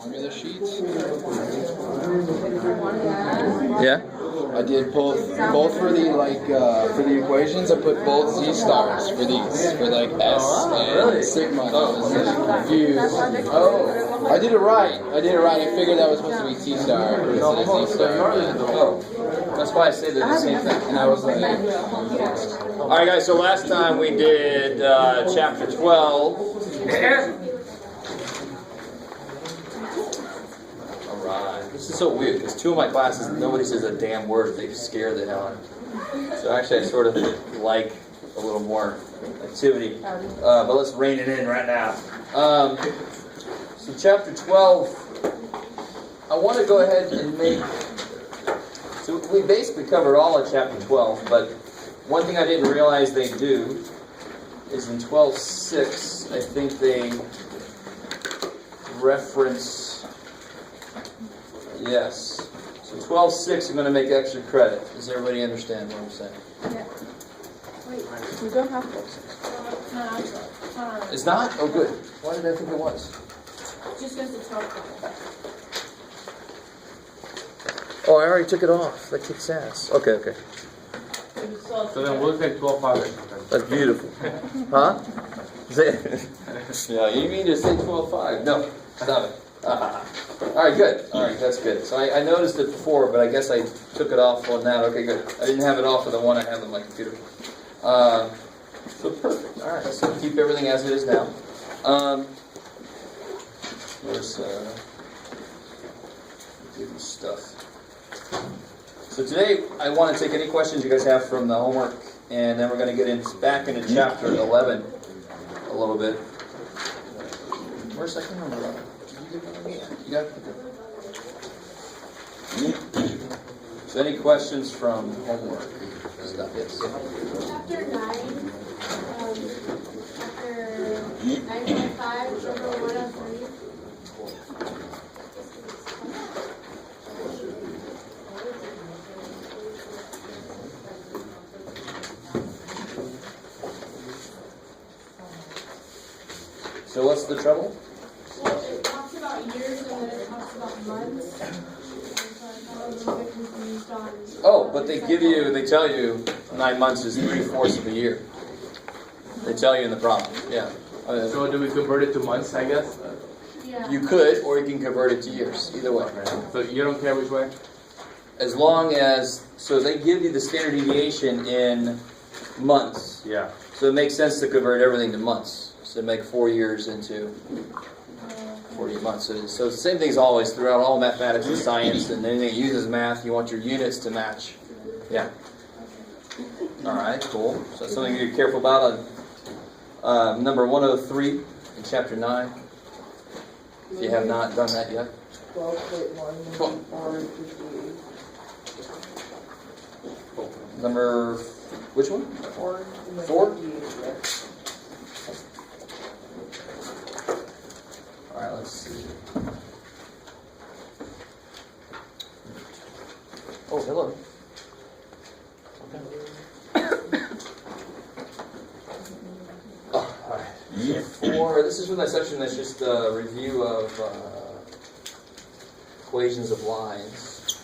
formula sheets. Yeah. I did both for the for the equations. I put both Z stars for these for like S and sigma. I was confused. Oh, I did it right. I figured that was supposed to be T star instead of Z star. Oh, that's why I say they're the same thing. And I was like, all right, guys. So last time we did chapter 12. This is so weird because two of my classes, nobody says a damn word. They scare the hell out of me. So actually, I sort of like a little more activity. But let's rein it in right now. So chapter 12, I want to go ahead and make... So we basically covered all of chapter 12, but one thing I didn't realize they do is in 12:6, I think they reference... Yes. So 12:6, I'm going to make extra credit. Does everybody understand what I'm saying? Yeah. Wait, we don't have 12:6. It's not? Oh, good. Why did I think it was? Just because it's 12. Oh, I already took it off. That kicks ass. Okay. So then we'll take 12:5. That's beautiful. Huh? Yeah, you mean to say 12:5? No, stop it. All right, good. All right, that's good. So I noticed it before, but I guess I took it off on that. Okay, good. I didn't have it off for the one I have on my computer. So perfect. All right, so keep everything as it is now. Where's different stuff. So today I want to take any questions you guys have from the homework, and then we're going to get back into chapter 11 a little bit. Where's second number 11? You got it? So any questions from homework? Stuff, yes. Chapter 9, chapter 9.5, number 103. So what's the trouble? Well, it talks about years and then it talks about months. And so I'm a little bit confused on... Oh, but they tell you 9 months is 3/4 of a year. They tell you in the problem. Yeah. So do we convert it to months, I guess? Yeah. You could, or you can convert it to years. Either way. So you don't care which way? As long as, so they give you the standard deviation in months. Yeah. So it makes sense to convert everything to months. So make 4 years into 40 months. So it's the same thing as always throughout all mathematics and science and anything that uses math. You want your units to match. Yeah. All right, cool. So that's something you're careful about on number 103 in chapter 9. If you have not done that yet. 12.1. Number, which one? 4. 4? All right, let's see. Oh, hello. Oh, all right. This is from that section that's just a review of equations of lines.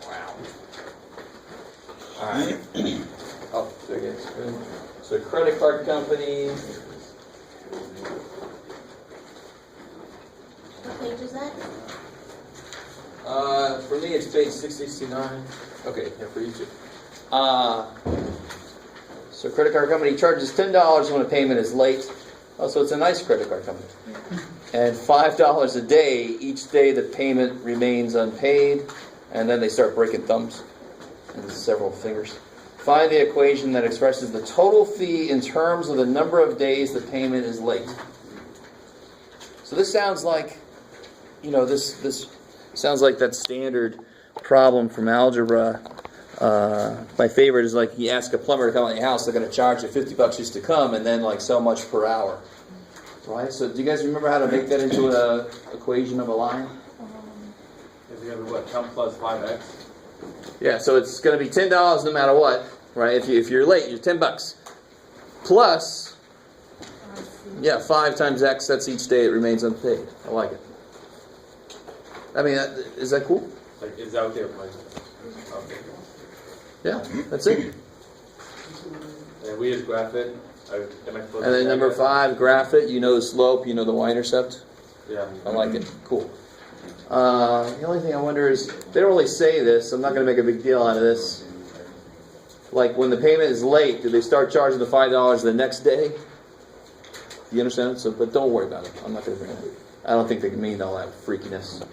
Wow. All right. Oh, there it is. So credit card company. What page is that? For me, it's page 669. Okay, yeah, for you too. So credit card company charges $10 when a payment is late. Oh, so it's a nice credit card company. And $5 a day each day the payment remains unpaid. And then they start breaking thumbs and several fingers. Find the equation that expresses the total fee in terms of the number of days the payment is late. So this sounds like, this sounds like that standard problem from algebra. My favorite is like you ask a plumber to come to your house, they're going to charge you $50 just to come, and then like so much per hour. Right? So do you guys remember how to make that into an equation of a line? If you have what, 10 plus 5x? Yeah, so it's going to be $10 no matter what, right? If you're late, you're $10 plus Yeah, 5 times X, that's each day it remains unpaid. I like it. I mean, is that cool? Like, is that what they're like? Okay. Yeah, that's it. And we just graph it. Am I supposed And then to number check 5, graph it. You know the slope, you know the y-intercept. it? Yeah. I like it. Cool. The only thing I wonder is, they don't really say this, so I'm not going to make a big deal out of this. Like, when the payment is late, do they start charging the $5 the next day? You understand? So, but don't worry about it. I'm not going to bring it up. I don't think they can mean all that freakiness.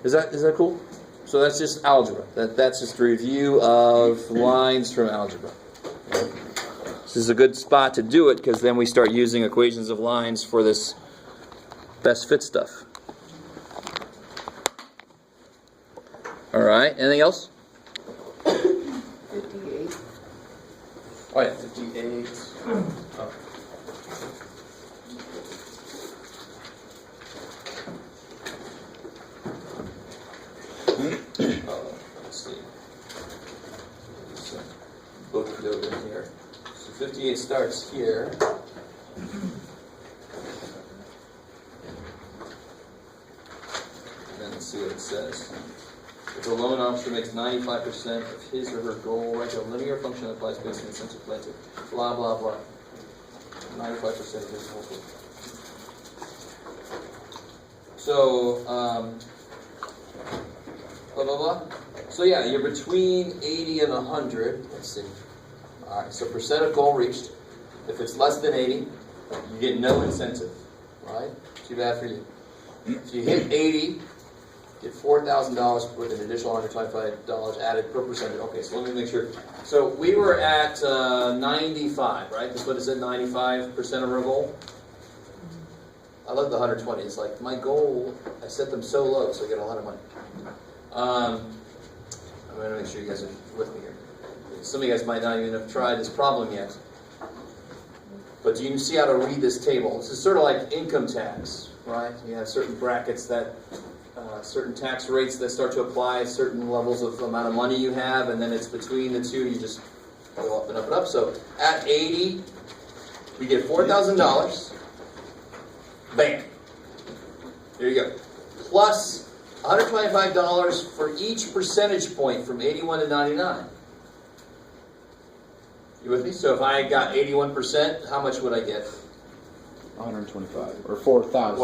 Is that cool? So that's just algebra. That's just a review of lines from algebra. This is a good spot to do it because then we start using equations of lines for this best fit stuff. All right. Anything else? 58. Oh yeah, 58. Oh. Let's see. Book it over here. So 58 starts here. And then let's see what it says. If a loan officer makes 95% of his or her goal, write a linear function that applies based on incentive plan to blah blah blah. 95% of his whole goal. So, blah blah blah. So yeah, you're between 80 and 100. Let's see. All right. So percent of goal reached. If it's less than 80, you get no incentive. Right? Too bad for you. If you hit 80. Get $4,000 with an additional $125 added per percentage. Okay, so let me make sure. So we were at 95, right? That's what it said, 95% of our goal. I love the 120. It's like my goal, I set them so low, so I get a lot of money. I'm going to make sure you guys are with me here. Some of you guys might not even have tried this problem yet. But you can see how to read this table. This is sort of like income tax, right? You have certain brackets that certain tax rates that start to apply, certain levels of the amount of money you have, and then it's between the two, you just go up and up and up. So at 80, we get $4,000. Bam. There you go. Plus $125 for each percentage point from 81 to 99. You with me? So if I got 81%, how much would I get? 125 or 4,000.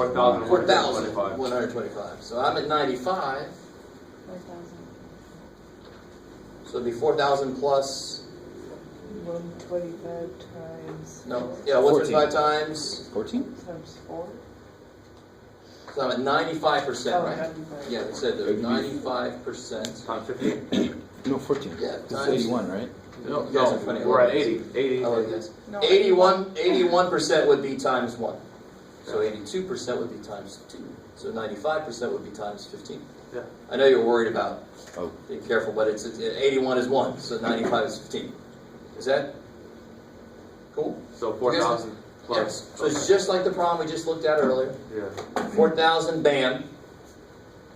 4,125. So I'm at 95. 4,000. So it'd be 4,000 plus. 125 times. No, yeah, 125 times. 14? Times 4. So I'm at 95%, Oh, right? 95. Yeah, it said there 95%. Times 50? No, 14. Yeah, It's times- 81, right? No, you guys are funny. We're at 80. 80. I like this. No, 81% would be times 1. So 82% would be times 2. So 95% would be times 15. Yeah. I know you're worried about Oh. being careful, but it's 81 is 1, so 95 is 15. Is that cool? So 4,000 plus. Yes. So it's just like the problem we just looked at earlier. Yeah. 4,000, bam.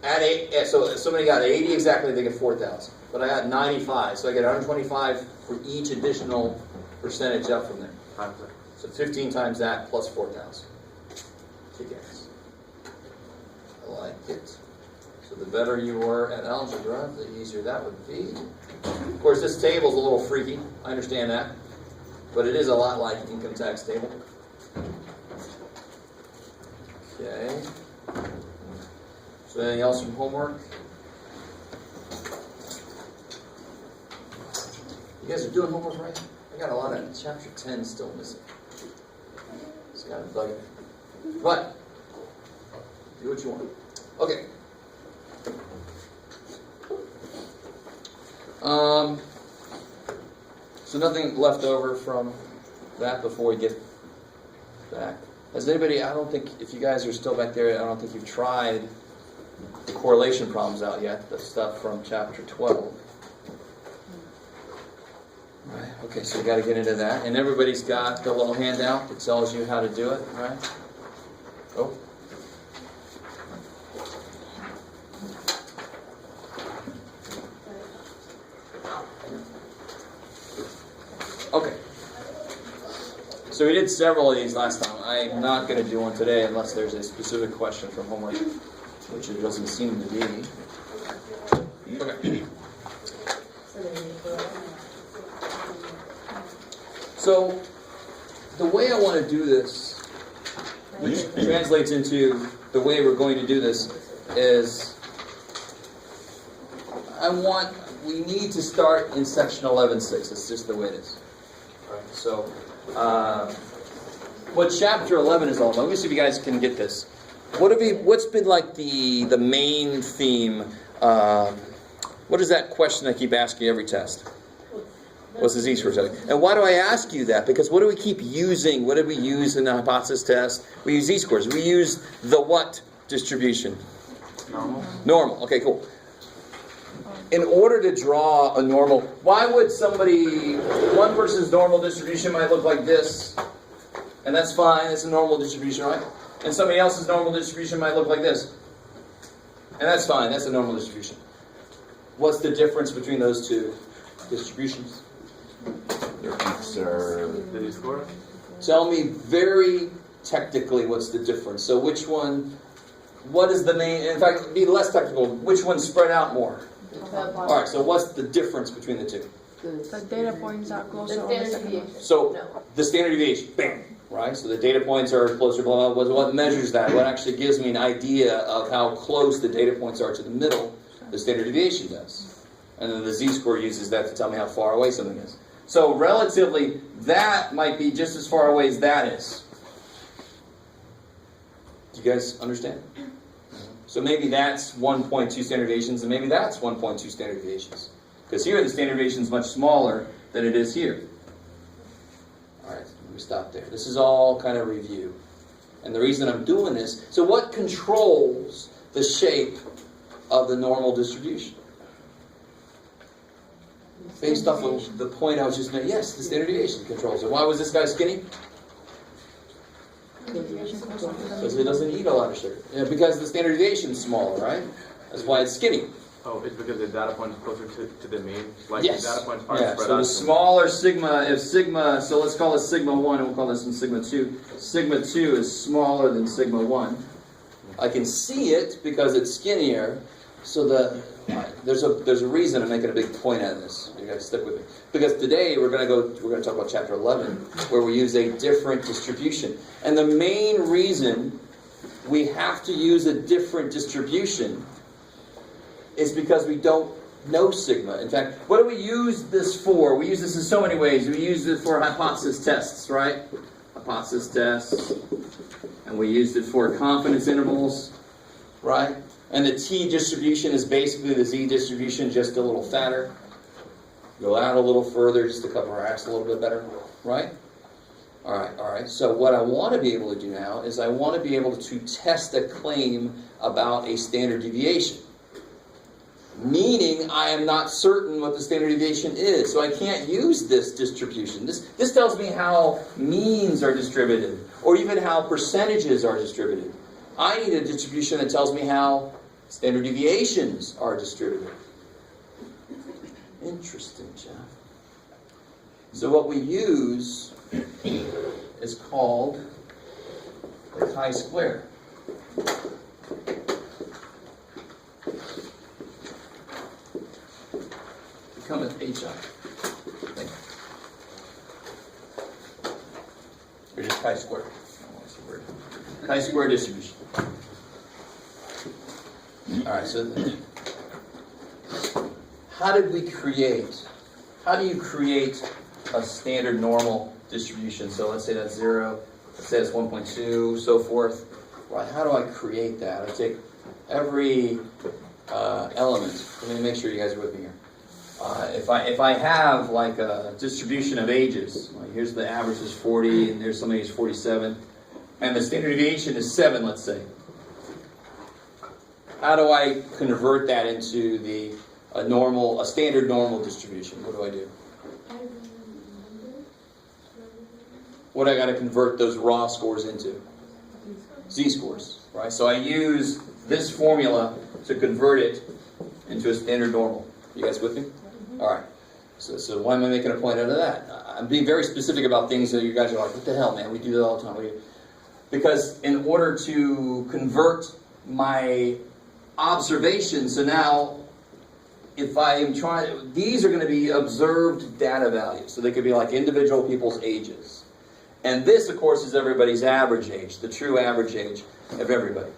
At 8, yeah, so if somebody got 80 exactly, they get 4,000. But I got 95, so I get 125 for each additional percentage up from there. Times that. So 15 times that plus 4,000. Kick ass. I like it. So the better you were at algebra, the easier that would be. Of course, this table's a little freaky. I understand that. But it is a lot like income tax table. Okay. So anything else from homework? You guys are doing homework right? I got a lot of chapter 10 still missing. It's kind of bugging me. But, do what you want. Okay. So nothing left over from that before we get back. Has anybody, I don't think, if you guys are still back there, I don't think you've tried the correlation problems out yet, the stuff from chapter 12. Right, okay, so we got to get into that. And everybody's got the little handout that tells you how to do it, right? Oh. So we did several of these last time. I'm not going to do one today unless there's a specific question from homework, which it doesn't seem to be. Okay. So the way I want to do this, which translates into the way we're going to do this, is we need to start in section 11.6. It's just the way it is. Right. So, what chapter 11 is all about? Let me see if you guys can get this. What's been like the main theme? What is that question I keep asking every test? What's the z-score study? And why do I ask you that? Because what do we keep using? What did we use in the hypothesis test? We use z-scores. We use the what distribution? Normal. Okay, cool. In order to draw a normal, why would one person's normal distribution might look like this, and that's fine, it's a normal distribution, right? And somebody else's normal distribution might look like this, and that's fine, that's a normal distribution. What's the difference between those two distributions? The z-score? Tell me very technically what's the difference. So what is the main, in fact, be less technical, which one's spread out more? Alright, so what's the difference between the two? The data points are closer. So, the standard deviation, bam, right? So the data points are closer, blah, blah, blah. What measures that? What actually gives me an idea of how close the data points are to the middle? The standard deviation does. And then the z-score uses that to tell me how far away something is. So relatively, that might be just as far away as that is. Do you guys understand? So maybe that's 1.2 standard deviations, and maybe that's 1.2 standard deviations. Because here the standard deviation is much smaller than it is here. Alright, let me stop there. This is all kind of review. And the reason I'm doing this, so what controls the shape of the normal distribution? Based off of the point I was just making, yes, the standard deviation controls it. Why was this guy skinny? Because it doesn't eat a lot of sugar. Yeah, because the standard deviation is smaller, right? That's why it's skinny. Oh, it's because the data point is closer to the mean? Like yes. The data points are yeah, spread so out. the smaller sigma, if sigma, so let's call this sigma 1 and we'll call this one sigma 2. Sigma 2 is smaller than sigma 1. I can see it because it's skinnier, so there's a reason I'm making a big point out of this. You guys stick with me. Because today we're going to talk about chapter 11, where we use a different distribution. And the main reason we have to use a different distribution is because we don't know sigma. In fact, what do we use this for? We use this in so many ways. We use it for hypothesis tests, right? Hypothesis tests. And we used it for confidence intervals, right? And the t distribution is basically the z distribution, just a little fatter. Go out a little further just to cover our ass a little bit better, right? All right. So what I want to be able to do now is I want to be able to test a claim about a standard deviation. Meaning I am not certain what the standard deviation is. So I can't use this distribution. This tells me how means are distributed, or even how percentages are distributed. I need a distribution that tells me how standard deviations are distributed. Interesting, Jeff. So what we use is called the chi-square. Become an HI. Or just chi-square. What's the word? Chi-square distribution. Alright, so how do you create a standard normal distribution? So let's say that's 0, let's say it's 1.2, so forth. Right, how do I create that? I take every element. Let me make sure you guys are with me here. If I have like a distribution of ages, like here's the average is 40, and there's some age 47, and the standard deviation is 7, let's say. How do I convert that into a standard normal distribution? What do I do? What do I got to convert those raw scores into? Z-scores, right? So I use this formula to convert it into a standard normal. You guys with me? All right. So why am I making a point out of that? I'm being very specific about things that you guys are like, what the hell, man? We do that all the time. Because in order to convert my observations, so now if I am trying, these are going to be observed data values. So they could be like individual people's ages. And this, of course, is everybody's average age, the true average age of everybody.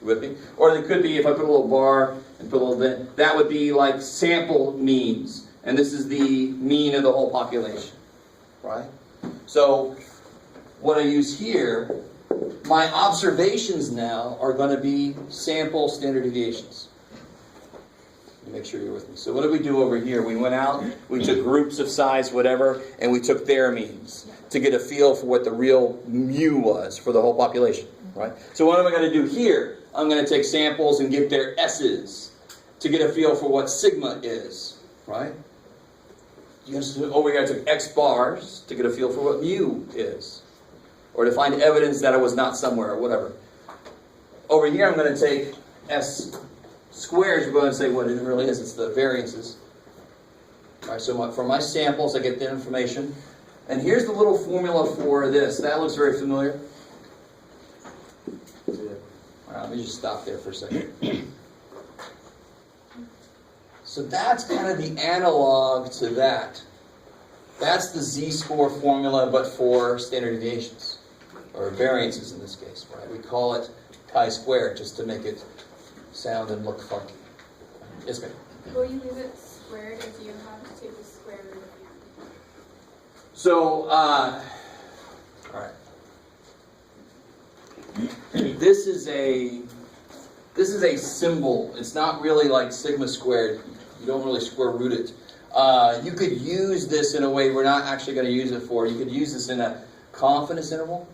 You with me? Or it could be, if I put a little bar and put a little bit, that would be like sample means. And this is the mean of the whole population. Right? So what I use here, my observations now are going to be sample standard deviations. Make sure you're with me. So what did we do over here? We went out, we took groups of size, whatever, and we took their means to get a feel for what the real mu was for the whole population, right? So what am I going to do here? I'm going to take samples and get their S's to get a feel for what sigma is, right? Over here I took X bars to get a feel for what mu is, or to find evidence that it was not somewhere, or whatever. Over here I'm going to take S squares, we're going to say what it really is. It's the variances. All right, so for my samples, I get the information. And here's the little formula for this. That looks very familiar. All right, let me just stop there for a second. So that's kind of the analog to that. That's the z-score formula, but for standard deviations, or variances in this case. Right? We call it chi-squared, just to make it sound and look funky. Yes, ma'am? Will you leave it squared, or do you have to take the square root of the answer? So, all right. This is a symbol. It's not really like sigma squared. You don't really square root it. You could use this in a way we're not actually going to use it for. You could use this in a confidence interval.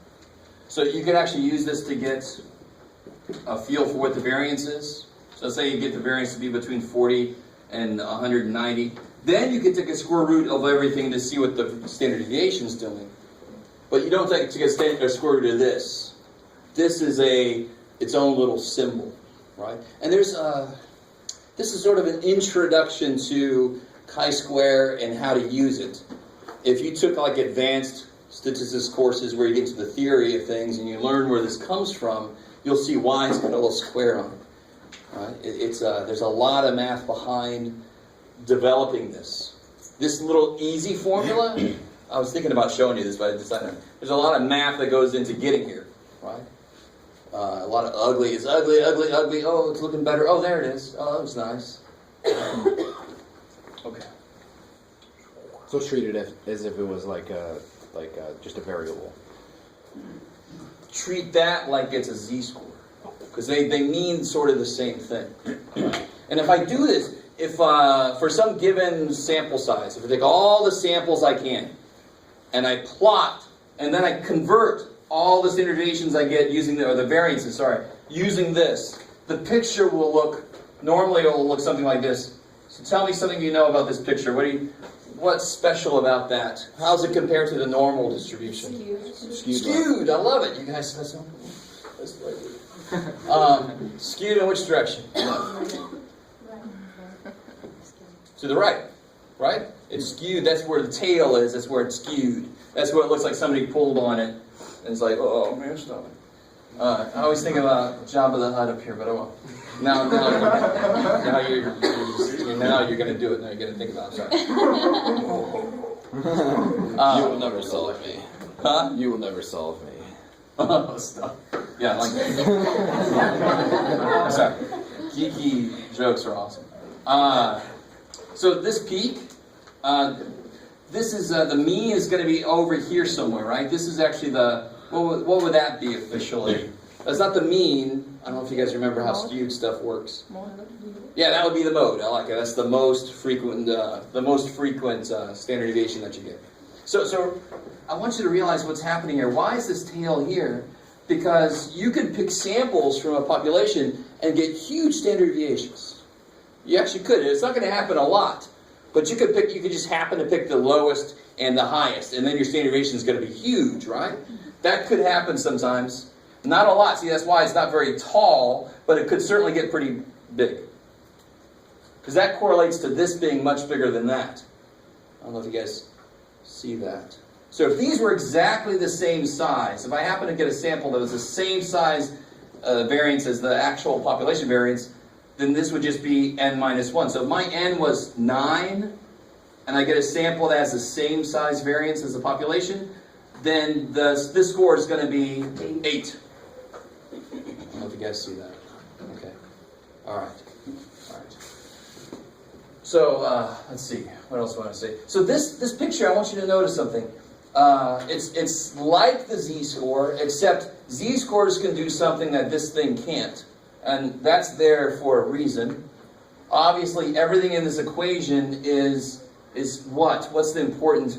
So you could actually use this to get a feel for what the variance is. So say you get the variance to be between 40 and 190. Then you can take a square root of everything to see what the standard deviation is doing. But you don't take a square root of this. This is its own little symbol, right? And this is sort of an introduction to chi-square and how to use it. If you took like advanced statistics courses where you get to the theory of things and you learn where this comes from, you'll see why it's got a little square on it. Right? There's a lot of math behind developing this. This little easy formula, I was thinking about showing you this, but I decided there's a lot of math that goes into getting here, right? A lot of ugly. It's ugly, ugly, ugly. Oh, it's looking better. Oh, there it is. Oh, that was nice. Okay. So treat it as if it was like just a variable. Treat that like it's a z-score, because they mean sort of the same thing. And if I do this, if for some given sample size, if I take all the samples I can, and I plot, and then I convert all the standard deviations I get using the variances, using this, the picture will look, normally it will look something like this. So tell me something you know about this picture. What's special about that? How's it compared to the normal distribution? Skewed. I love it. You guys said something. That's what I do. Skewed in which direction? To the right. Right? It's skewed. That's where the tail is. That's where it's skewed. That's where it looks like somebody pulled on it. And it's like, oh, man, stop it. I always think about Jabba the Hutt up here, but I won't. Now you're going to do it. Now you're going to think about it. Sorry. You will never solve me. Huh? You will never solve me. Oh, stop. Yeah, I like that. Sorry. Geeky jokes are awesome. So this peak, this is the mean is going to be over here somewhere, right? This is actually what would that be officially? That's not the mean. I don't know if you guys remember how skewed stuff works. Yeah, that would be the mode. I like it. That's the most frequent standard deviation that you get. So I want you to realize what's happening here. Why is this tail here? Because you could pick samples from a population and get huge standard deviations. You actually could. It's not going to happen a lot, but you could just happen to pick the lowest and the highest, and then your standard deviation is going to be huge, right? That could happen sometimes. Not a lot. See, that's why it's not very tall, but it could certainly get pretty big. Because that correlates to this being much bigger than that. I don't know if you guys see that. So if these were exactly the same size, if I happen to get a sample that was the same size variance as the actual population variance, then this would just be n minus 1. So if my n was 9, and I get a sample that has the same size variance as the population, then this score is going to be 8. I don't know if you guys see that. Okay. All right. So let's see. What else do I want to say? So this picture, I want you to notice something. It's like the z-score, except z-scores can do something that this thing can't. And that's there for a reason. Obviously, everything in this equation is what? What's the important...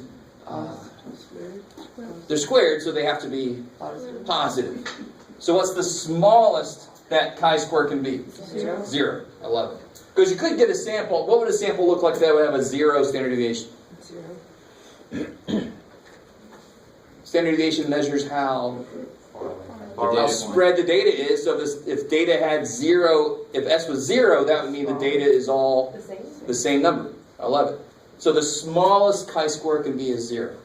they're squared, so they have to be positive. So what's the smallest that chi-square can be? 0. I love it. Because you could get a sample. What would a sample look like that would have a 0 standard deviation? 0. Standard deviation measures how spread the data is. So if data had 0, if S was 0, that would mean the data is all the same number. I love it. So the smallest chi-square can be a 0.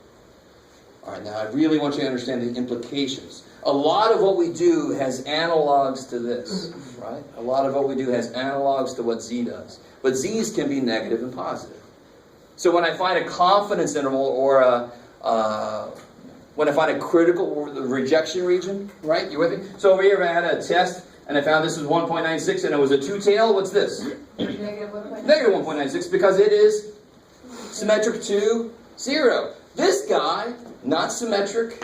All right, now I really want you to understand the implications. A lot of what we do has analogs to this, right? A lot of what we do has analogs to what Z does. But Z's can be negative and positive. So when I find a confidence interval or when I find a critical rejection region, right? You with me? So over here I had a test and I found this was 1.96 and it was a two-tail. What's this? Negative 1.96 because it is symmetric to 0. This guy, not symmetric,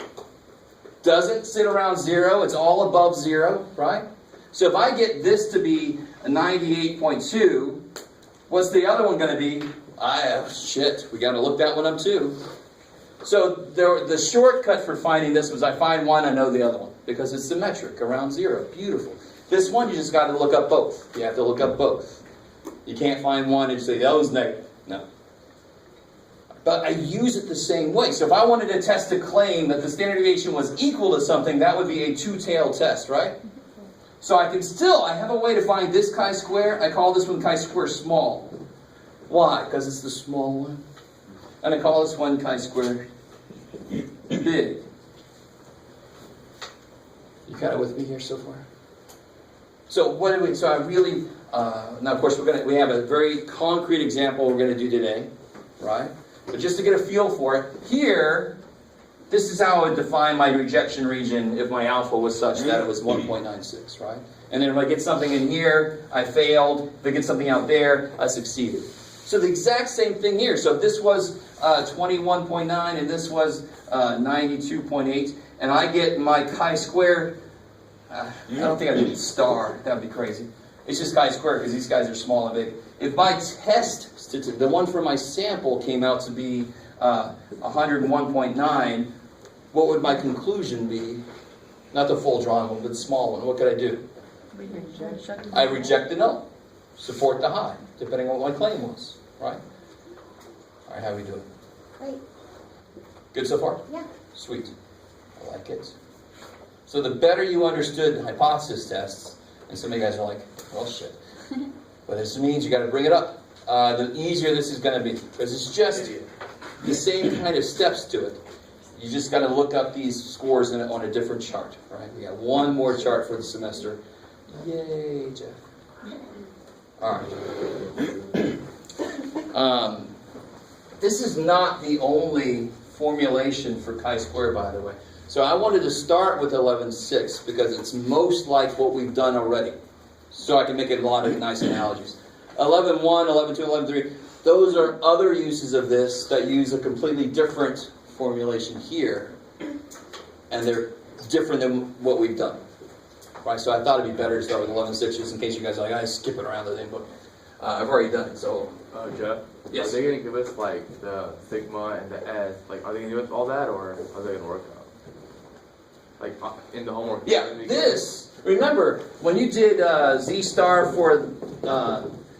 doesn't sit around 0. It's all above 0, right? So if I get this to be a 98.2, what's the other one going to be? Shit, we got to look that one up too. So the shortcut for finding this was I find one, I know the other one. Because it's symmetric, around 0. Beautiful. This one, you just got to look up both. You have to look up both. You can't find one and say, oh, it's negative. No. But I use it the same way. So if I wanted to test a claim that the standard deviation was equal to something, that would be a two-tailed test, right? So I have a way to find this chi-square. I call this one chi-square small. Why? Because it's the small one. And I call this one chi-square big. You kind of with me here so far? So what do we? So I really now of course we have a very concrete example we're going to do today, right? But just to get a feel for it, here, this is how I would define my rejection region if my alpha was such that it was 1.96, right? And then if I get something in here, I failed. If I get something out there, I succeeded. So the exact same thing here. So if this was 21.9 and this was 92.8, and I get my chi-square, I don't think I did star. That would be crazy. It's just chi-square because these guys are small and big. If my test statistic, the one for my sample, came out to be 101.9, what would my conclusion be? Not the full drawn one, but the small one. What could I do? I reject the null. Support the high, depending on what my claim was. Right? All right, how are we doing? Great. Good so far? Yeah. Sweet. I like it. So the better you understood hypothesis tests, and some of you guys are like, well, shit. But this means you got to bring it up. The easier this is going to be, because it's just the same kind of steps to it. You just got to look up these scores on a different chart, right? We got one more chart for the semester. Yay, Jeff. All right. This is not the only formulation for chi-square, by the way. So I wanted to start with 11.6 because it's most like what we've done already. So I can make a lot of nice analogies. 11.1, 11.2, 11.3, those are other uses of this that use a completely different formulation here. And they're different than what we've done. Right? So I thought it'd be better to start with 11.6 just in case you guys are like, I skip it around the thing, but I've already done it, so... Jeff? Yes? Are they going to give us, like, the sigma and the S? Like, are they going to give us all that, or are they going to work out? Like, in the homework? Yeah, this, remember, when you did Z star for,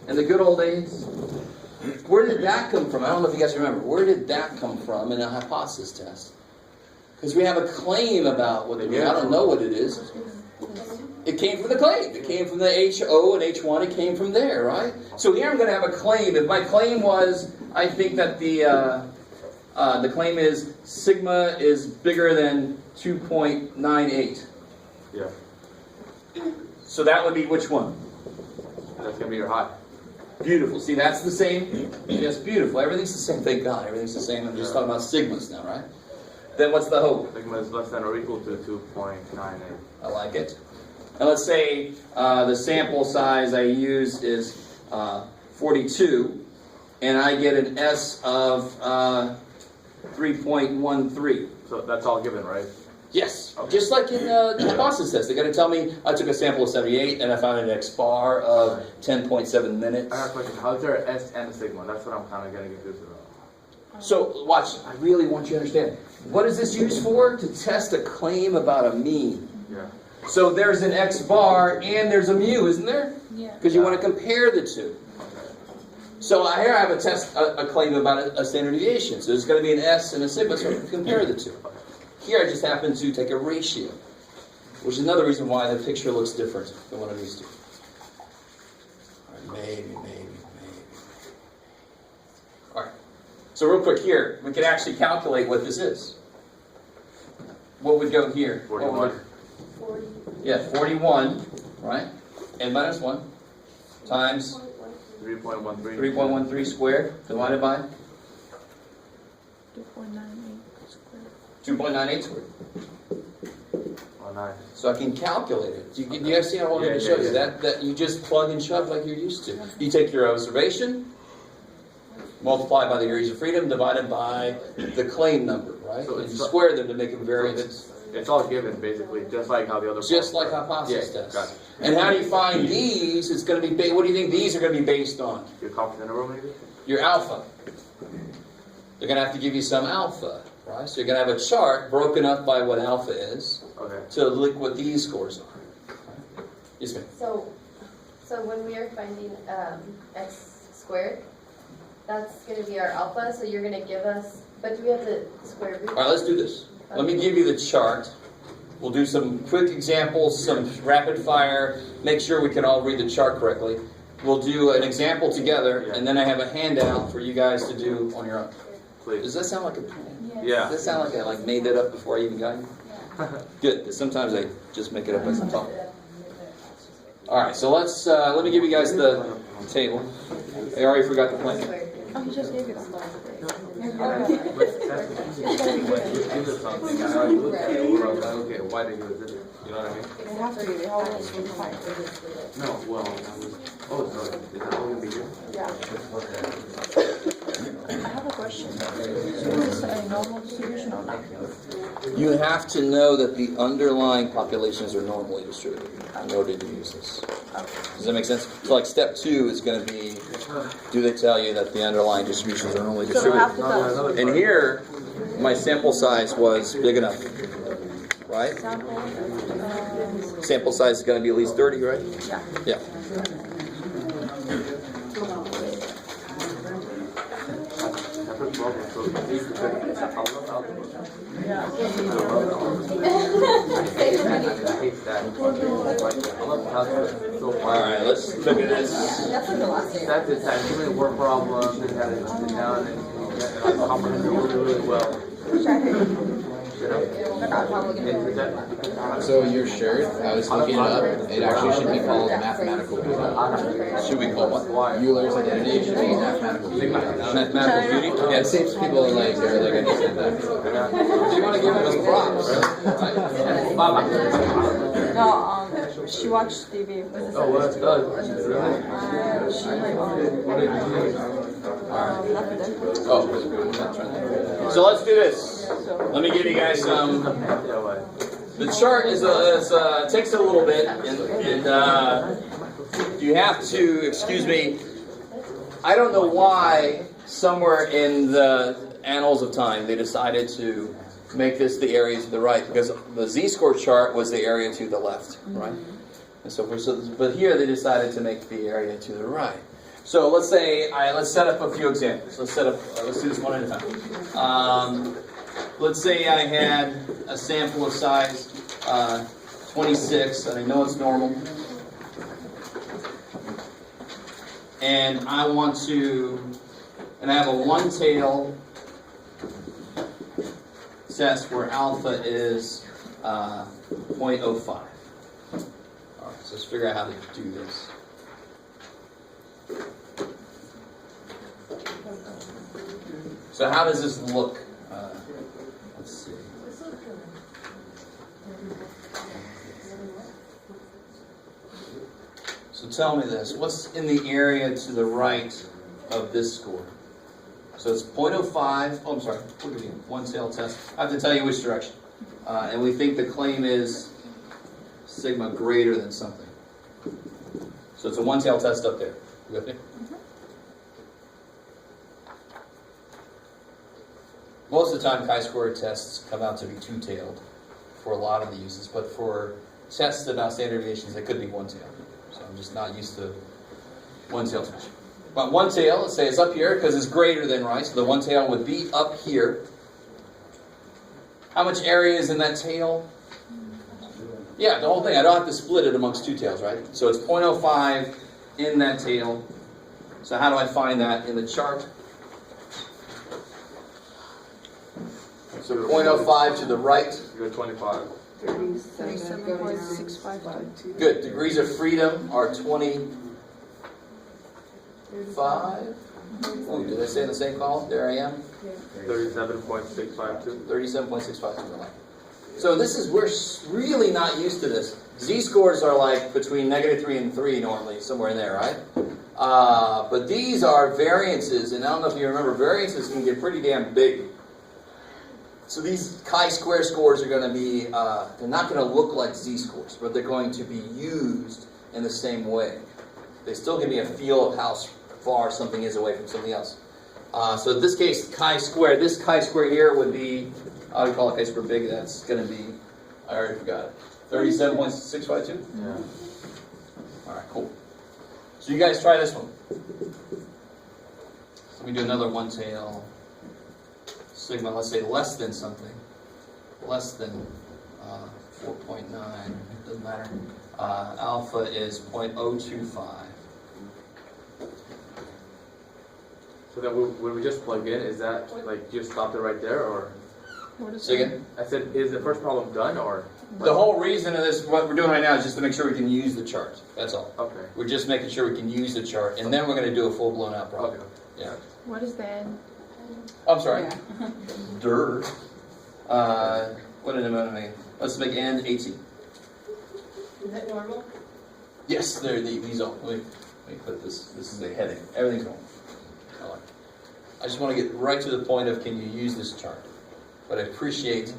in the good old days, where did that come from? I don't know if you guys remember. Where did that come from in a hypothesis test? Because we have a claim about what it is. I don't know what it is. It came from the claim. It came from the HO and H1. It came from there, right? So here I'm going to have a claim. If my claim was, I think that the The claim is sigma is bigger than 2.98. Yeah. So that would be which one? That's gonna be your high. Beautiful. See, that's the same. Yes, beautiful. Everything's the same. Thank God. Everything's the same. I'm just talking about sigmas now, right? Then what's the hope? Sigma is less than or equal to 2.98. I like it. And let's say the sample size I use is 42, and I get an S of 3.13. So that's all given, right? Yes, Okay. just like in the process test. They got to tell me I took a sample of 78 and I found an X bar of 10.7 minutes. I got a question. How is there an S and a sigma? That's what I'm kind of getting confused about. So watch, I really want you to understand. What is this used for? To test a claim about a mean. Yeah. So there's an X bar and there's a mu, isn't there? Yeah. Because you want to compare the two. So here I have a claim about a standard deviation. So there's going to be an S and a sigma, so I can compare the two. Here I just happen to take a ratio, which is another reason why the picture looks different than what I'm used to. All right, maybe. All right. So real quick here, we can actually calculate what this is. What would go here? 41. 40. Yeah, 41, right? N minus 1 times 3.13. 3.13 squared divided by 2.98 squared. 2.98 squared. Oh, nice. So I can calculate it. Do you guys see how I wanted to show you? That you just plug and shove like you're used to. You take your observation, multiply by the degrees of freedom, divided by the claim number, right? So And it's you not- square them to make them variances. It's all given, basically, just like how the other. Just like problems are. hypothesis Yeah, tests. got it. And how do you find these? It's going to be, what do you think these are going to be based on? Your confidence interval, maybe? Your alpha. They're going to have to give you some alpha, right? So you're going to have a chart broken up by what alpha is Okay. to look what these scores are. Right? Yes, ma'am. So when we are finding x squared, that's going to be our alpha, so you're going to give us, but do we have the square root? All right, let's do this. Let me give you the chart. We'll do some quick examples, some rapid fire, make sure we can all read the chart correctly. We'll do an example together, and then I have a handout for you guys to do on your own. Please. Does that sound like a plan? Yeah. Does that sound like I made that up before I even got here? Good, because sometimes I just make it up as I talk. All right, so let me give you guys the table. I already forgot the plan. Oh, he just gave it. Give us something. I look at it, we're like, okay, why did you do this? You know what I mean? They have to be. How else would you find it? No, well, oh, sorry. Is that all gonna be here? Yeah. I have a question. So is this a normal distribution or not? You have to know that the underlying populations are normally distributed in order to use this. Does that make sense? So like step 2 is going to be, do they tell you that the underlying distributions are normally So they have distributed? to tell us. And here, my sample size was big enough, right? Sample. Sample size is going to be at least 30, right? Yeah. Yeah. Separate problem, so these are good. I love algebra. I hate that. I love algebra. It's so All fun. right, let's look at this. That's the time. Too many word problems. They got to sit down and I comprehend it really well. So your shirt, I was looking it up. It actually should be called mathematical beauty. Should we call what? Euler's identity should be mathematical beauty. Mathematical beauty? Yeah, it saves people like they're like understand that. You want to give them props, right? No, she watched TV. Oh, well, that's good. Really? She left it. Oh, so let's do this. Let me give you guys some. Yeah, what? The chart takes a little bit, and you have to excuse me. I don't know why somewhere in the annals of time they decided to make this the area to the right, because the z-score chart was the area to the left, right? And so but here they decided to make the area to the right. So let's say let's set up a few examples. Let's do this one at a time. Let's say I had a sample of size 26, and I know it's normal. And I have a one tail test where alpha is 0.05. All right, so let's figure out how to do this. So how does this look? Let's see. So tell me this. What's in the area to the right of this score? So it's 0.05. Oh, I'm sorry. Look at me. One-tail test. I have to tell you which direction. And we think the claim is sigma greater than something. So it's a one-tail test up there. You with me? Most of the time, chi-square tests come out to be two-tailed for a lot of the uses, but for tests about standard deviations, it could be one-tailed. So I'm just not used to one-tail tests. But one-tail, let's say it's up here because it's greater than, right? So the one-tail would be up here. How much area is in that tail? Yeah, the whole thing. I don't have to split it amongst two tails, right? So it's 0.05 in that tail. So how do I find that in the chart? So 0.05 to the right. You go 25. 37.652. Good. Degrees of freedom are 25. Oh, did I say in the same column? There I am. 37.652. 37.652. So this is, we're really not used to this. Z-scores are like between -3 and 3 normally, somewhere in there, right? But these are variances, and I don't know if you remember, variances can get pretty damn big. So these chi-square scores are going to be, they're not going to look like z-scores, but they're going to be used in the same way. They still give me a feel of how far something is away from something else. So in this case, chi-square, this chi-square here would be, I would call it chi-square big, that's going to be, I already forgot it, 37.652? Yeah. All right, cool. So you guys try this one. Let me do another one-tail. Sigma, let's say less than something, less than 4.9, doesn't matter. Alpha is 0.025. So then when we just plug in, is that like just stop it right there, or? What is Say that? again? I said, is the first problem done, or? The whole reason of this, what we're doing right now, is just to make sure we can use the chart. That's all. Okay. We're just making sure we can use the chart, and then we're going to do a full-blown out problem. Okay. Yeah. What is the N? I'm sorry. Dirt. What did I mean? Let's make N 18. Is that normal? Yes, these all. Let me put this. This is a heading. Everything's normal. I like it. I just want to get right to the point of, can you use this chart? But I appreciate you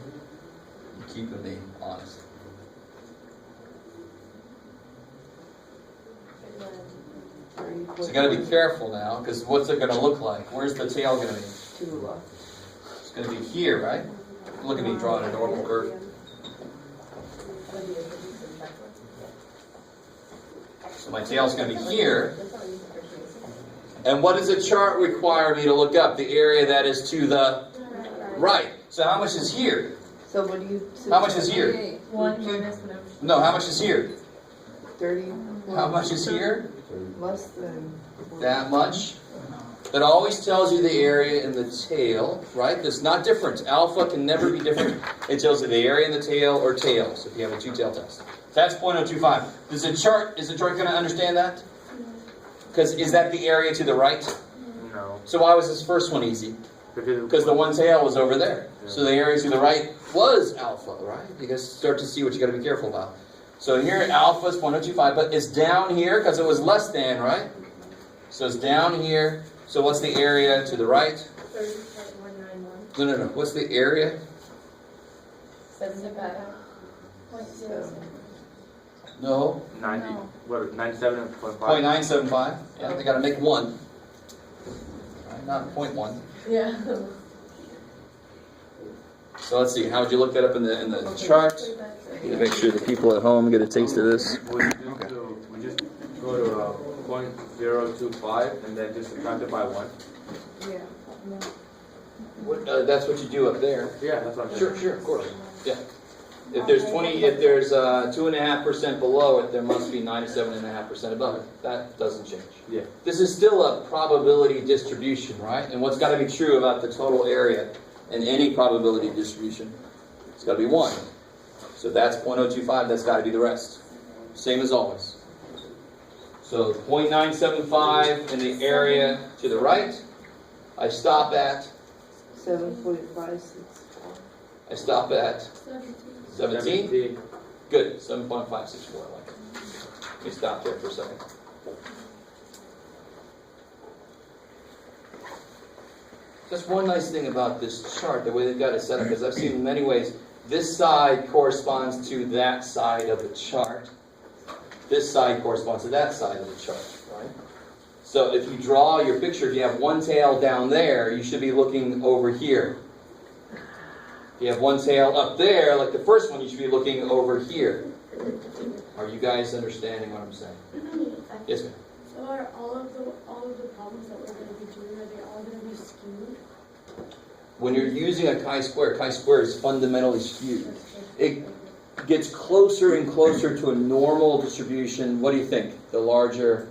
keeping me honest. So you got to be careful now, because what's it going to look like? Where's the tail going to be? It's going to be here, right? Look at me drawing a normal curve. So my tail's going to be here. And what does the chart require me to look up? The area that is to the right. So how much is here? So what do you? How much is here? 1 minus the No, how much is here? 30. How much is here? Less than. That much. That always tells you the area in the tail, right? That's not different. Alpha can never be different. It tells you the area in the tail or tails if you have a two-tail test. That's 0.025. Is the chart going to understand that? Because is that the area to the right? No. So why was this first one easy? Because the one tail was over there. So the area to the right was alpha, right? You guys start to see what you got to be careful about. So here alpha is 0.025, but it's down here because it was less than, right? So it's down here. So what's the area to the right? 30.191. No. What's the area? 75.06. No. 90. No. What? 97.5. 0.975. Yeah, they got to make one. Right, not 0.1. Yeah. So let's see. How would you look that up in the chart? To make sure the people at home get a taste of this. We just go to 0.025 and then just subtract it by 1. Yeah. That's what you do up there. Yeah, that's what I'm saying. Sure, of course. Yeah. If there's 2.5% below it, there must be 97.5% above it. That doesn't change. Yeah. This is still a probability distribution, right? And what's got to be true about the total area in any probability distribution, it's got to be 1. So if that's 0.025, that's got to be the rest. Same as always. So 0.975 in the area to the right. I stop at 7.564. I stop at 17. Good. 7.564. I like it. Let me stop there for a second. Just one nice thing about this chart, the way they've got it set up, because I've seen in many ways, this side corresponds to that side of the chart. This side corresponds to that side of the chart, right? So if you draw your picture, if you have one tail down there, you should be looking over here. If you have one tail up there, like the first one, you should be looking over here. Are you guys understanding what I'm saying? Yes, ma'am. So are all of the problems that we're going to be doing, are they all going to be skewed? When you're using a chi-square is fundamentally skewed. It gets closer and closer to a normal distribution. What do you think? The larger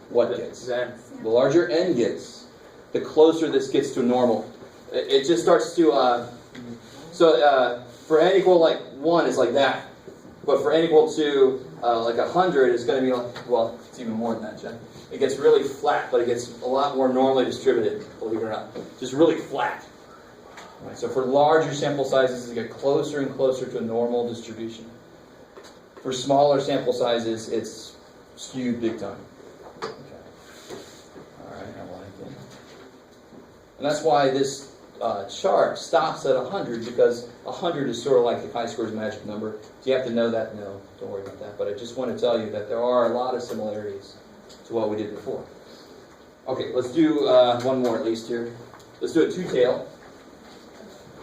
what gets? The larger n gets, the closer this gets to normal. It just starts to, for n equal like 1 is like that. But for n equal to like 100, it's going to be like, well, it's even more than that, Jen. It gets really flat, but it gets a lot more normally distributed, believe it or not. Just really flat. Right, so for larger sample sizes, it gets closer and closer to a normal distribution. For smaller sample sizes, it's skewed big time. Okay. All right, I like it. And that's why this chart stops at 100, because 100 is sort of like the chi-square's magic number. Do you have to know that? No, don't worry about that. But I just want to tell you that there are a lot of similarities to what we did before. Okay, let's do one more at least here. Let's do a two-tail,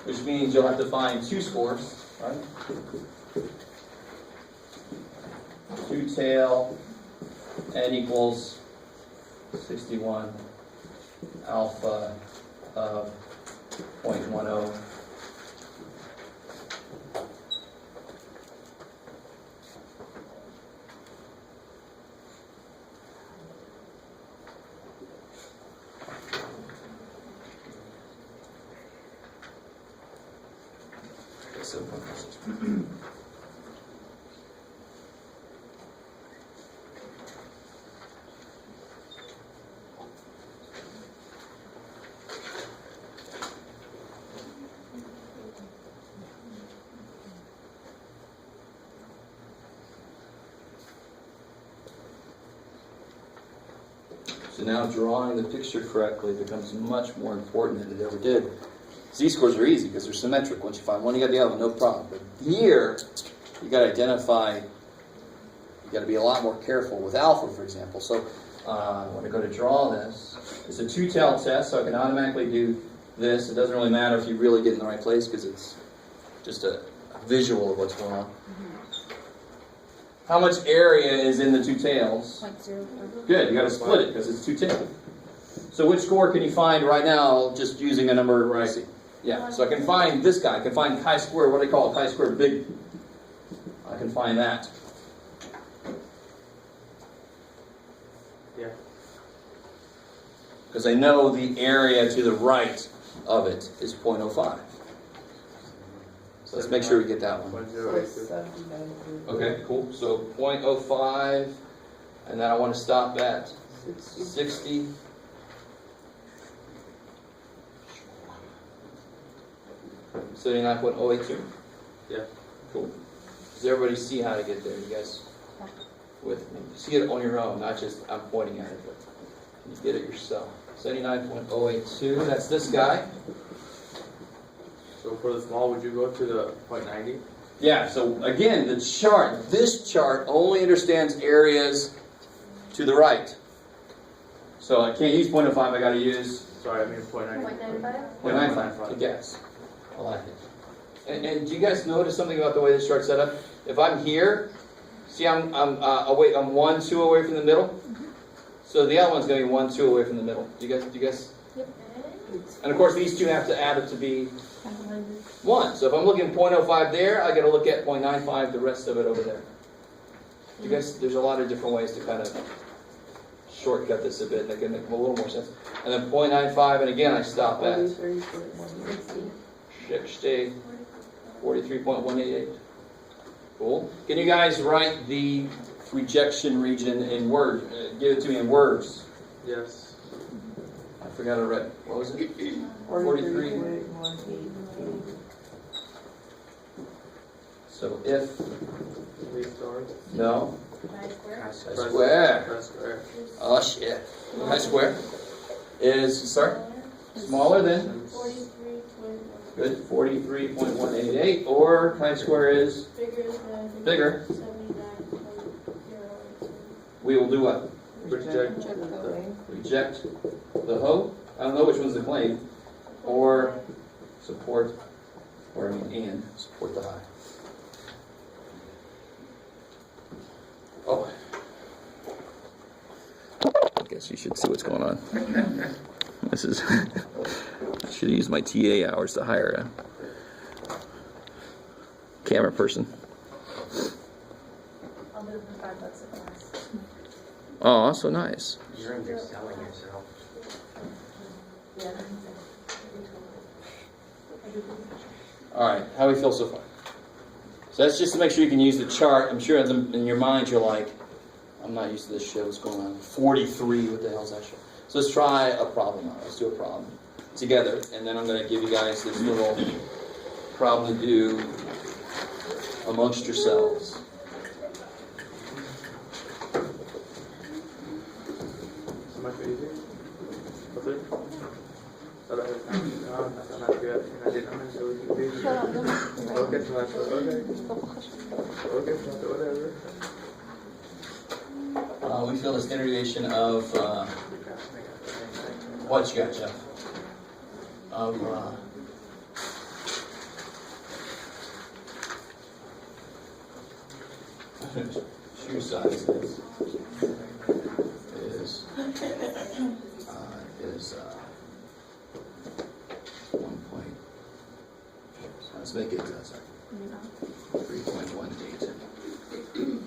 which means you'll have to find two scores, right? Two-tail, n equals 61 alpha of 0.10. So now drawing the picture correctly becomes much more important than it ever did. Z-scores are easy because they're symmetric. Once you find one, you got the other one, no problem. But here, you got to identify, you got to be a lot more careful with alpha, for example. So when I go to draw this, it's a two-tail test, so I can automatically do this. It doesn't really matter if you really get in the right place because it's just a visual of what's going on. How much area is in the two tails? 0.04. Good, you got to split it because it's two-tailed. So which score can you find right now just using a number? Right. Yeah, so I can find this guy. I can find chi-square, what do they call it? Chi-square big. I can find that. Yeah. Because I know the area to the right of it is 0.05. So let's make sure we get that one. So Okay, cool. So 0.05, and then I want to stop at 60. So 79.082? Yeah. Cool. Does everybody see how to get there? You guys with me? See it on your own, not just I'm pointing at it, but you get it yourself. 79.082, that's this guy. So for the small, would you go to the 0.90? Yeah, so again, the chart, this chart only understands areas to the right. So I can't use 0.05, I got to use Sorry, I mean 0.90. 0.95? 0.95 to guess. I like it. And do you guys notice something about the way this chart's set up? If I'm here, see I'm 1, 2 away from the middle. So the other one's going to be 1, 2 away from the middle. Do you guys? Yep. And of course these two have to add up to be 1. So if I'm looking at 0.05 there, I got to look at 0.95, the rest of it over there. You guys, there's a lot of different ways to kind of shortcut this a bit, that can make a little more sense. And then 0.95, and again I stop at 60, 43.188. Cool. Can you guys write the rejection region in Word? Give it to me in words. Yes. I forgot to write. What was it? 43. So if, 3 stars. no, Pi square. chi square. Press square. Oh shit. Chi square is, sorry, smaller than, 43.1. good, 43.188, or chi square is Bigger bigger. than 79.082. We will do what? Reject. Reject the hoe. I don't know which one's the claim. Or support, or I mean, and support the high. Oh. I guess you should see what's going on. This is, I should use my TA hours to hire a camera person. I'll do it for $5 a class. Oh, so nice. You're underselling yourself. Yeah. All right, how do we feel so far? So that's just to make sure you can use the chart. I'm sure in your mind you're like, I'm not used to this shit. What's going on? 43, what the hell's that shit? So let's try a problem now. Let's do a problem together, and then I'm going to give you guys this little problem to do amongst yourselves. So much easier. What's it? Okay, so much good. Okay, so much okay. Okay, so whatever. We feel the standard deviation of what you got, Jeff? Of shoe size is 1 point. Let's make it 3.18.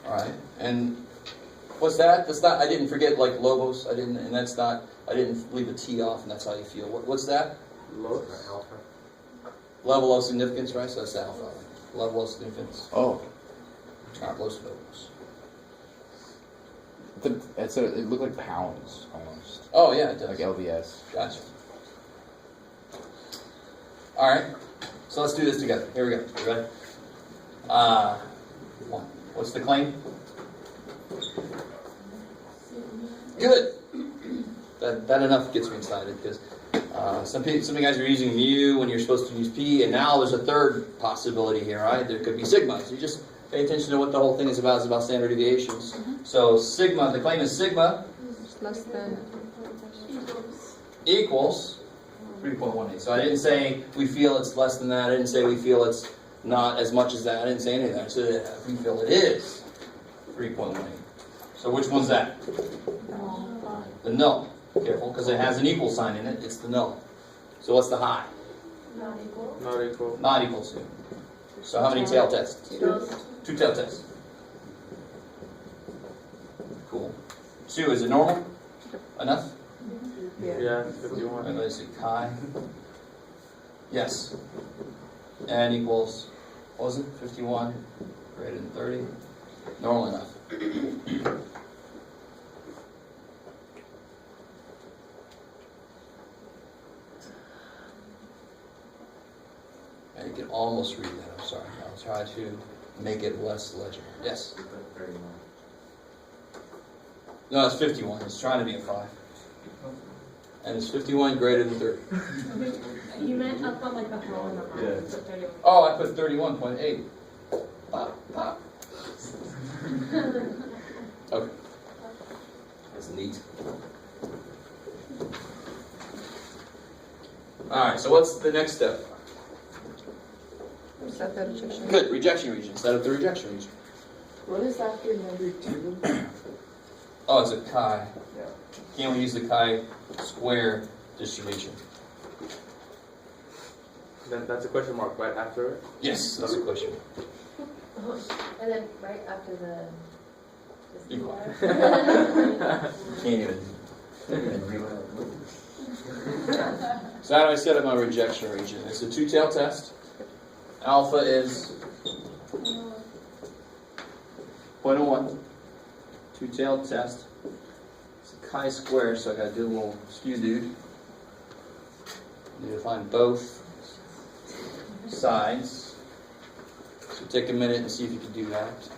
All right, and what's that? That's not. I didn't forget like logos. I didn't, and that's not. I didn't leave a T off, and that's how you feel. What's that? Low. Level of significance, right? So that's alpha. Level of significance. Oh, Not Los Lobos. it looked like pounds almost, Oh yeah, it does. like LVS. Gotcha. All right, so let's do this together. Here we go. You ready? One. What's the claim? Good. That enough gets me excited because some of you guys are using mu when you're supposed to use p, and now there's a third possibility here, right? There could be sigma. So you just pay attention to what the whole thing is about. It's about standard deviations. So sigma. The claim is sigma It's less than. equals 3.18. So I didn't say we feel it's less than that. I didn't say we feel it's not as much as that. I didn't say any of that. I said we feel it is 3.18. So which one's that? The null. Careful, because it has an equal sign in it. It's the null. So what's the high? Not equal. Not equal. Not equal to. So how many tail tests? 2 tail tests. Cool. 2, is it normal? Enough? Yeah, 51. And let's see, chi. Yes. And equals, what was it? 51 greater than 30. Normal enough. And you can almost read that, I'm sorry. I'll try to make it less legible. Yes? No, it's 51. It's trying to be a 5. And it's 51 greater than 30. You meant up on like the whole in the line. Yeah. So 31. Oh, I put 31.8. Okay. That's neat. Alright, so what's the next step? Set the rejection. Good, rejection region. Set up the rejection region. What is after number 2? Oh, it's a chi. Yeah. Can't we use the chi-square distribution? That's a question mark right after it. Yes, that's a question. And then right after the. Be quiet. Can't even. So how do I set up my rejection region? It's a two-tailed test. Alpha is 0.01. Two-tailed test. It's a chi-square, so I gotta do a little skew dude. Need to find both sides. So take a minute and see if you can do that.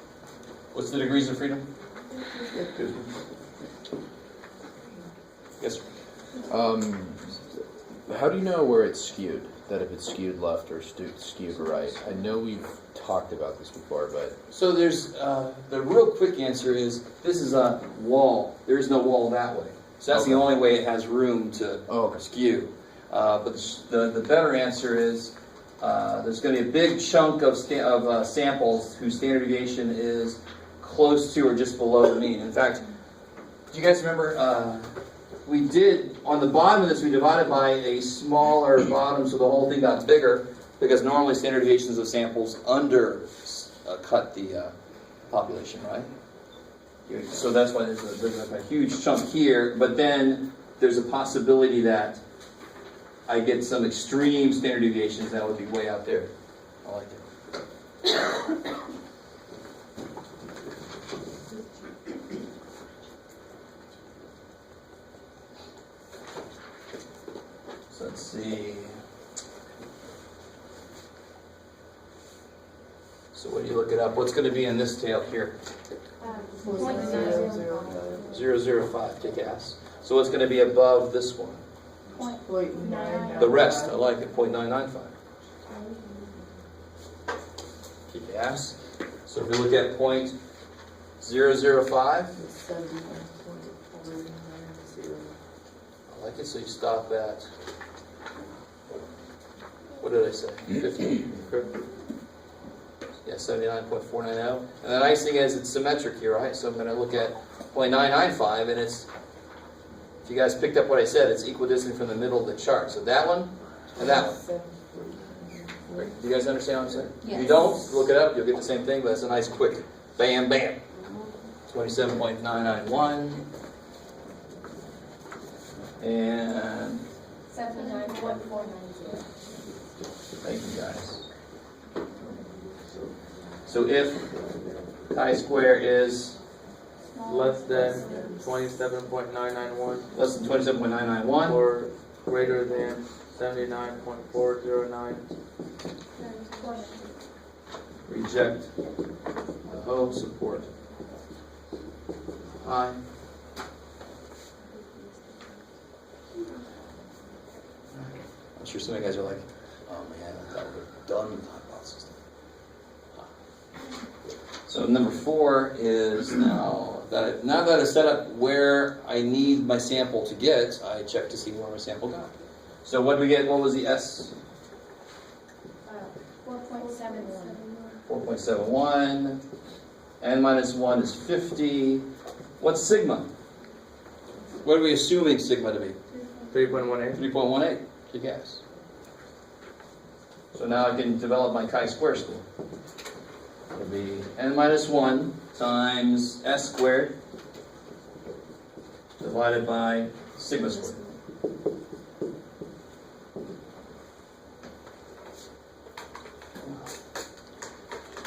What's the degrees of freedom? Good. Yes, sir. How do you know where it's skewed? That if it's skewed left or skewed right? I know we've talked about this before, but So there's, the real quick answer is, this is a wall. There is no wall that way. So that's the Okay. only way it has room to okay. skew. But the better answer is, there's going to be a big chunk of samples whose standard deviation is close to or just below the mean. In fact, do you guys remember, we did, on the bottom of this, we divided by a smaller bottom so the whole thing got bigger, because normally standard deviations of samples cut the population, right? So that's why there's a huge chunk here, but then there's a possibility that I get some extreme standard deviations that would be way out there. I like that. So let's see. So when you look it up, what's going to be in this tail here? 0.05, kick ass. So what's going to be above this one? The rest, I like it, 0.995. Kick ass. So if we look at 0.005, I like it, so you stop at, what did I say? 50. Yeah, 79.490. And the nice thing is it's symmetric here, right? So I'm going to look at 0.995, and it's, if you guys picked up what I said, it's equidistant from the middle of the chart. So that one and that one. Do you guys understand what I'm saying? Yes. If you don't, look it up, you'll get the same thing, but it's a nice quick bam, bam. 27.991. And 79.490. thank you guys. So if chi-square is Less than 27.991 less than 27.991, or greater than 79.409. reject the whole support. Aye. I'm sure some of you guys are like, oh man, I thought we were done with hypothesis. So number 4 is now that I set up where I need my sample to get, I check to see where my sample got. So what did we get? What was the S? 4.71. 4.71. N minus 1 is 50. What's sigma? What are we assuming sigma to be? 3.18. 3.18. Kick ass. So now I can develop my chi-square score. It'll be n minus 1 times s squared divided by sigma squared.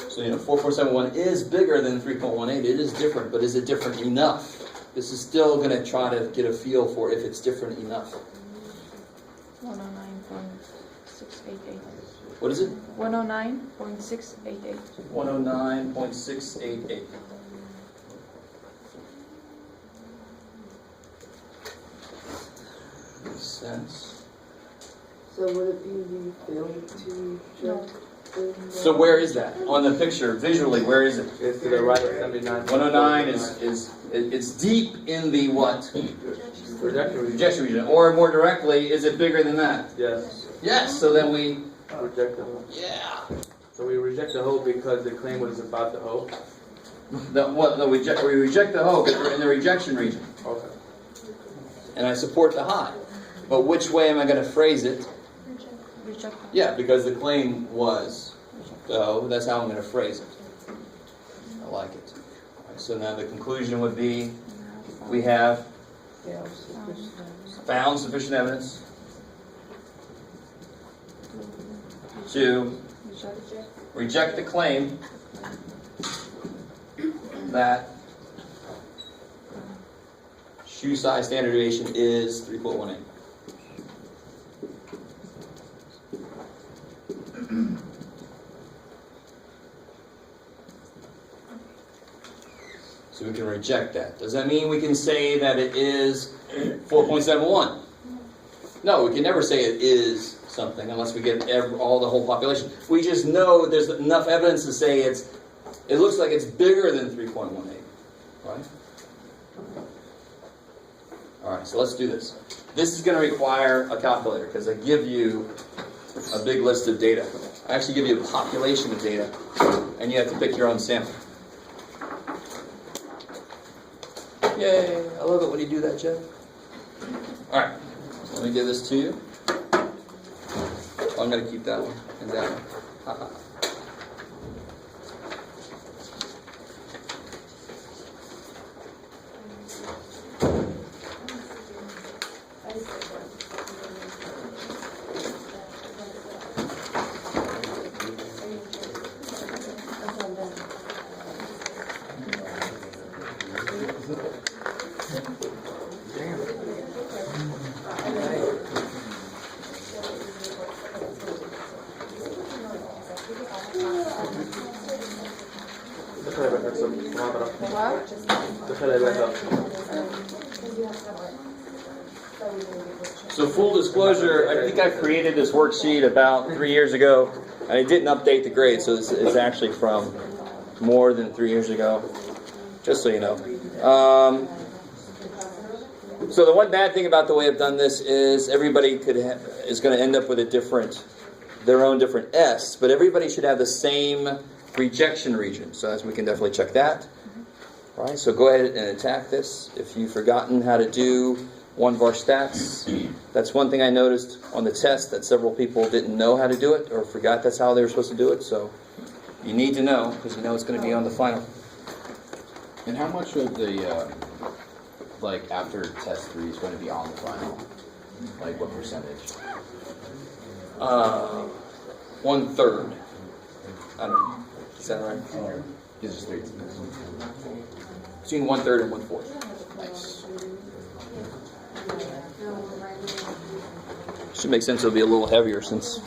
So 4.71 is bigger than 3.18. It is different, but is it different enough? This is still going to try to get a feel for if it's different enough. 109.6. 109.688. What is it? 109.688. 109.688. Makes sense. So would it be we failed to No. So where is that? On the picture, visually, where is it? It's to the right of 79. 109 it's deep in the what? Rejection region. Rejection region. Or more directly, is it bigger than that? Yes. Yes, so then we, Reject the hope. yeah. So we reject the hope because the claim was about the hope. We reject the hope because we're in the rejection region. Okay. And I support the high. But which way am I going to phrase it? Reject. Yeah, because the claim was. So that's how I'm going to phrase it. I like it. All right, so now the conclusion would be, we have found sufficient evidence to reject the claim that shoe size standard deviation is 3.18. So we can reject that. Does that mean we can say that it is 4.71? No, we can never say it is something unless we get the whole population. We just know there's enough evidence to say it looks like it's bigger than 3.18, right? All right, so let's do this. This is going to require a calculator because I give you a big list of data. I actually give you a population of data, and you have to pick your own sample. Yay! I love it when you do that, Jeff. All right, so let me give this to you. Oh, I'm going to keep that one and that one. Ha-ha. So full disclosure, I think I created this worksheet about 3 years ago, and I didn't update the grade, so it's actually from more than 3 years ago, just so you know. So the one bad thing about the way I've done this is everybody is going to end up with their own different S, but everybody should have the same rejection region, so as we can definitely check that. All right, so go ahead and attack this. If you've forgotten how to do one of our stats, that's one thing I noticed on the test, that several people didn't know how to do it or forgot that's how they were supposed to do it. So you need to know because you know it's going to be on the final. And how much of the, after test 3 is going to be on the final? Like, what percentage? 1/3. I don't know. Is that right? Gives us 3. Between 1/3 and 1/4. Nice. Should make sense it'll be a little heavier since